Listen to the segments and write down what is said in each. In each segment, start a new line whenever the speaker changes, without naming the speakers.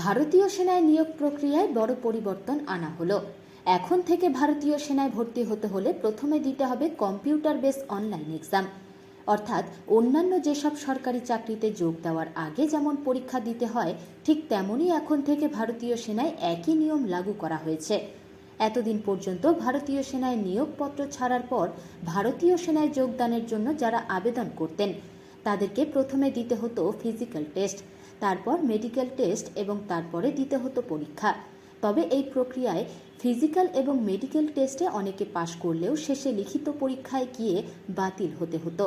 ভারতীয় সেনায় নিয়োগ প্রক্রিয়ায় বড় পরিবর্তন আনা হলো। এখন থেকে ভারতীয় সেনায় ভর্তি হতে হলে প্রথমে দিতে হবে কম্পিউটার বেস অনলাইন এক্সাম। অর্থাৎ অন্যান্য যেসব সরকারি চাকরিতে যোগ দেওয়ার আগে যেমন পরীক্ষা দিতে হয়, ঠিক তেমনই এখন থেকে ভারতীয় সেনায় একই নিয়ম লাগু করা হয়েছে। এতদিন পর্যন্ত ভারতীয় সেনায় নিয়োগপত্র ছাড়ার পর ভারতীয় সেনায় যোগদানের জন্য যারা আবেদন করতেন তাদেরকে প্রথমে দিতে হতো ফিজিক্যাল টেস্ট, তারপর মেডিকেল টেস্ট এবং তারপরে দিতে হতো পরীক্ষা। তবে এই প্রক্রিয়ায় ফিজিক্যাল এবং মেডিকেল টেস্টে অনেকে পাশ করলেও শেষে লিখিত পরীক্ষায় গিয়ে বাতিল হতে হতো।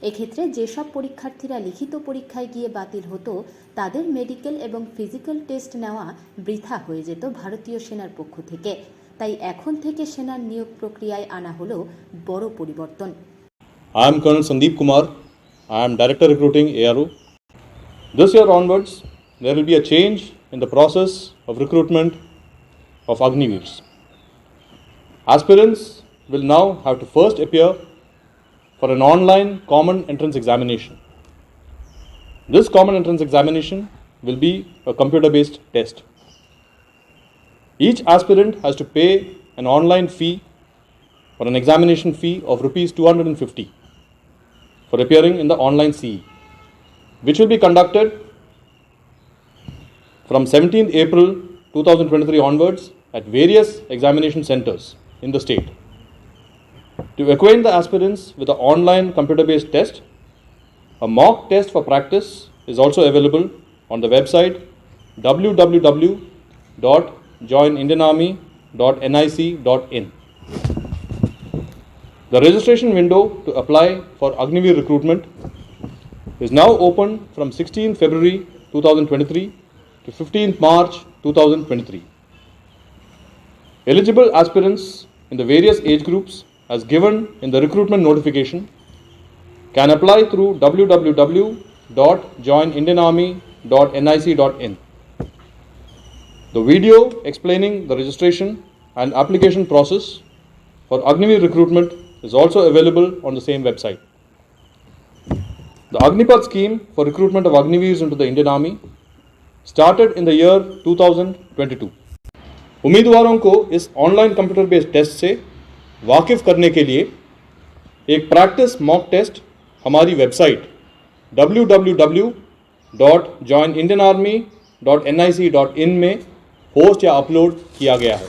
এক্ষেত্রে যেসব পরীক্ষার্থীরা লিখিত পরীক্ষায় গিয়ে বাতিল হতো তাদের মেডিকেল এবং ফিজিক্যাল টেস্ট নেওয়া বৃথা হয়ে যেত ভারতীয় সেনার পক্ষ থেকে। তাই এখন থেকে সেনার নিয়োগ প্রক্রিয়ায় আনা হলো বড় পরিবর্তন।
I am Colonel Sandeep Kumar. I am Director Recruiting ARO. This year onwards, there will be a change in the process of recruitment of Agniveers. Aspirants will now have to first appear for an online common entrance examination. This common entrance examination will be a computer-based test. Each aspirant has to pay an online fee or an examination fee of rupees 250 for appearing in the online CE, which will be conducted from 17th April 2023 onwards at various examination centers in the state. To acquaint the aspirants with the online computer-based test, a mock test for practice is also available on the website www.joinindianarmy.nic.in. The registration window to apply for Agniveer recruitment is now open from 16th February 2023 to 15th March 2023. Eligible aspirants in the various age groups as given in the recruitment notification can apply through www.joinindianarmy.nic.in. The video explaining the registration and application process for Agniveer recruitment is also available on the same website. The Agnipath scheme for recruitment of Agniveers into the Indian Army started in the year 2022. उम्मीदवारों को इस online computer based test से वाकिफ करने के लिए एक practice mock test हमारी वेबसाइट www.joinindianarmy.nic.in में होस्ट या अपलोड किया गया है।